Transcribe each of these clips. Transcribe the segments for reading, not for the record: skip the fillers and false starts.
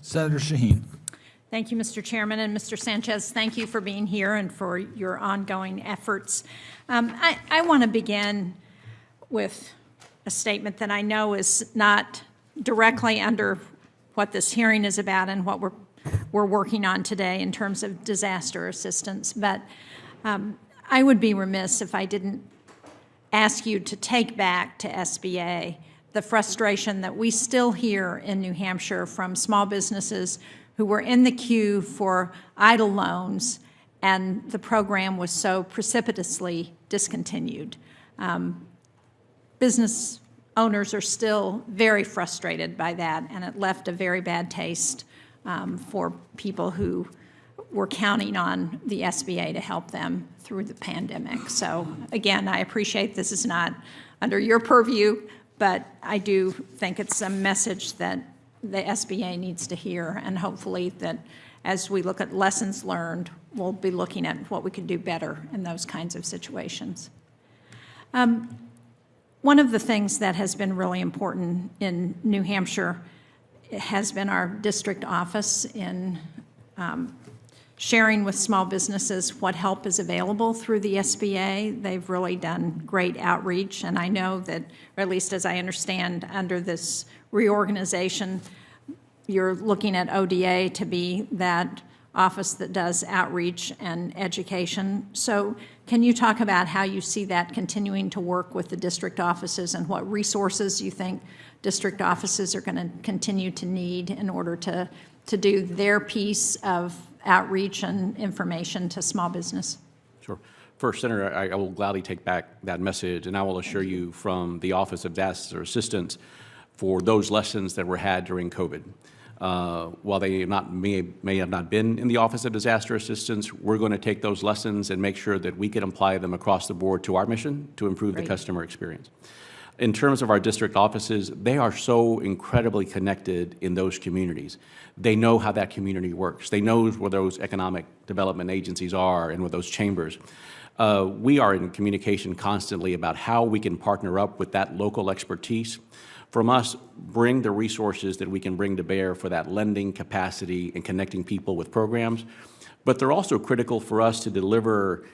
Senator Shaheen. Thank you, Mr. Chairman. And Mr. Sanchez, thank you for being here and for your ongoing efforts. I want to begin with a statement that I know is not directly under what this hearing is about and what we're working on today in terms of disaster assistance. But I would be remiss if I didn't ask you to take back to SBA the frustration that we still hear in New Hampshire from small businesses who were in the queue for EIDL loans, and the program was so precipitously discontinued. Business owners are still very frustrated by that, and it left a very bad taste for people who were counting on the SBA to help them through the pandemic. So again, I appreciate this is not under your purview, but I do think it's a message that the SBA needs to hear, and hopefully that as we look at lessons learned, we'll be looking at what we can do better in those kinds of situations. One of the things that has been really important in New Hampshire has been our district office in sharing with small businesses what help is available through the SBA. They've really done great outreach, and I know that, or at least as I understand, under this reorganization, you're looking at ODA to be that office that does outreach and education. So can you talk about how you see that continuing to work with the district offices and what resources you think district offices are going to continue to need in order to do their piece of outreach and information to small business? Sure. First, Senator, I will gladly take back that message, and I will assure you from the Office of Disaster Assistance for those lessons that were had during COVID. While they may have not been in the Office of Disaster Assistance, we're going to take those lessons and make sure that we can apply them across the board to our mission to improve the customer experience. In terms of our district offices, they are so incredibly connected in those communities. They know how that community works. They know where those economic development agencies are and where those chambers. We are in communication constantly about how we can partner up with that local expertise. From us, bring the resources that we can bring to bear for that lending capacity and connecting people with programs. But they're also critical for us to deliver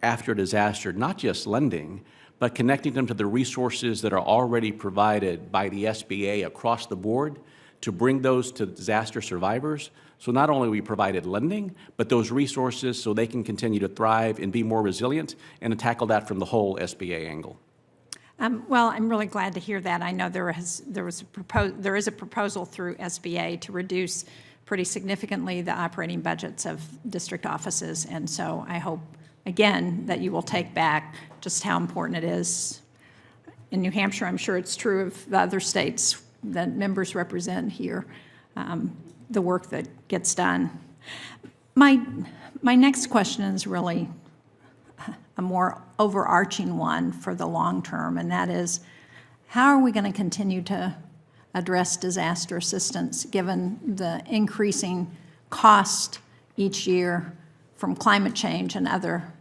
after disaster, not just lending, but connecting them to the resources that are already provided by the SBA across the board to bring those to disaster survivors. So not only we provided lending, but those resources so they can continue to thrive and be more resilient and to tackle that from the whole SBA angle. Well, I'm really glad to hear that. I know there is a proposal through SBA to reduce pretty significantly the operating budgets of district offices, and so I hope, again, that you will take back just how important it is. In New Hampshire, I'm sure it's true of the other states that members represent here, the work that gets done. My next question is really a more overarching one for the long term, and that is, how are we going to continue to address disaster assistance given the increasing cost each year from climate change and other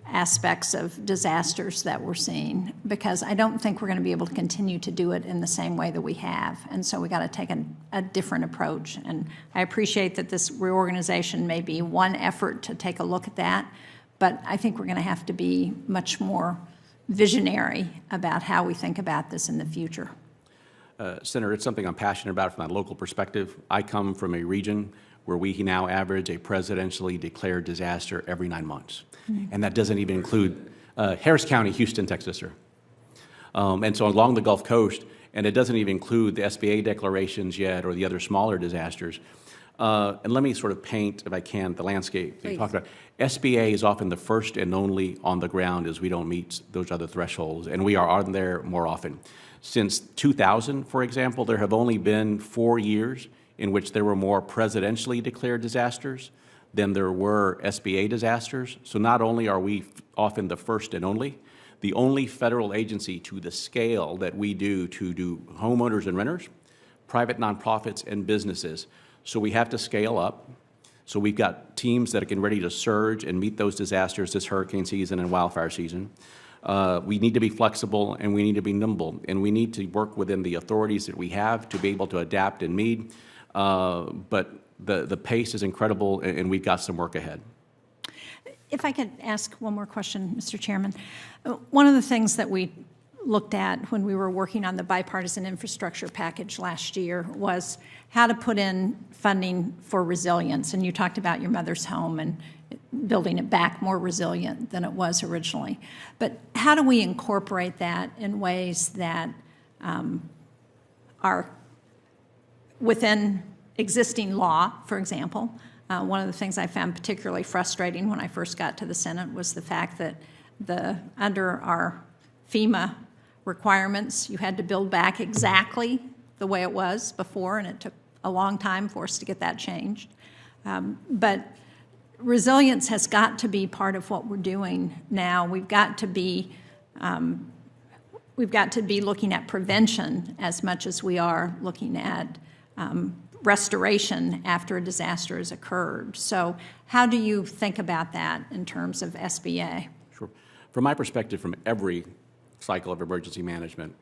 aspects of disasters that we're seeing? Because I don't think we're going to be able to continue to do it in the same way that we have, and so we got to take a different approach. And I appreciate that this reorganization may be one effort to take a look at that, but I think we're going to have to be much more visionary about how we think about this in the future. Senator, it's something I'm passionate about from a local perspective. I come from a region where we now average a presidentially declared disaster every 9 months. And that doesn't even include Harris County, Houston, Texas, sir. And so along the Gulf Coast, and it doesn't even include the SBA declarations yet or the other smaller disasters. And let me sort of paint, if I can, the landscape that you talked about. SBA is often the first and only on the ground as we don't meet those other thresholds, and we are on there more often. Since 2000, for example, there have only been 4 years in which there were more presidentially declared disasters than there were SBA disasters. So not only are we often the first and the only federal agency to the scale that we do to do homeowners and renters, private nonprofits, and businesses. So we have to scale up. So we've got teams that are getting ready to surge and meet those disasters this hurricane season and wildfire season. We need to be flexible and we need to be nimble, and we need to work within the authorities that we have to be able to adapt and meet. But the pace is incredible, and we've got some work ahead. If I could ask one more question, Mr. Chairman. One of the things that we looked at when we were working on the bipartisan infrastructure package last year was how to put in funding for resilience. And you talked about your mother's home and building it back more resilient than it was originally. But how do we incorporate that in ways that are within existing law, for example? One of the things I found particularly frustrating when I first got to the Senate was the fact that under our FEMA requirements, you had to build back exactly the way it was before, and it took a long time for us to get that changed. But resilience has got to be part of what we're doing now. We've got to be looking at prevention as much as we are looking at restoration after a disaster has occurred. So how do you think about that in terms of SBA? Sure. From my perspective, from every cycle of emergency management,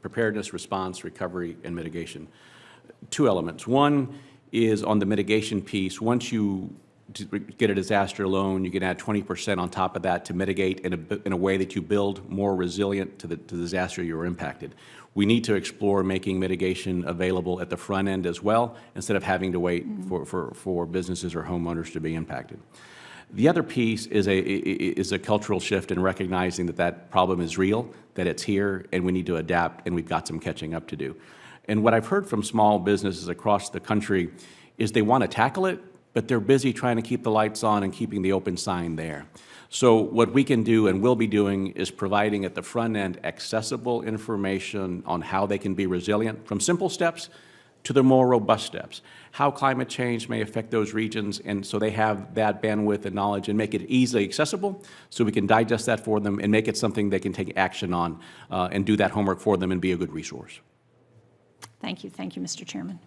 preparedness, response, recovery, and mitigation, two elements. One is on the mitigation piece. Once you get a disaster loan, you can add 20% on top of that to mitigate in a way that you build more resilient to the disaster you were impacted. We need to explore making mitigation available at the front end as well, instead of having to wait for businesses or homeowners to be impacted. The other piece is a cultural shift in recognizing that problem is real, that it's here, and we need to adapt, and we've got some catching up to do. And what I've heard from small businesses across the country is they want to tackle it, but they're busy trying to keep the lights on and keeping the open sign there. So what we can do and will be doing is providing at the front end accessible information on how they can be resilient, from simple steps to the more robust steps, how climate change may affect those regions, and so they have that bandwidth and knowledge, and make it easily accessible so we can digest that for them and make it something they can take action on and do that homework for them and be a good resource. Thank you. Thank you, Mr. Chairman.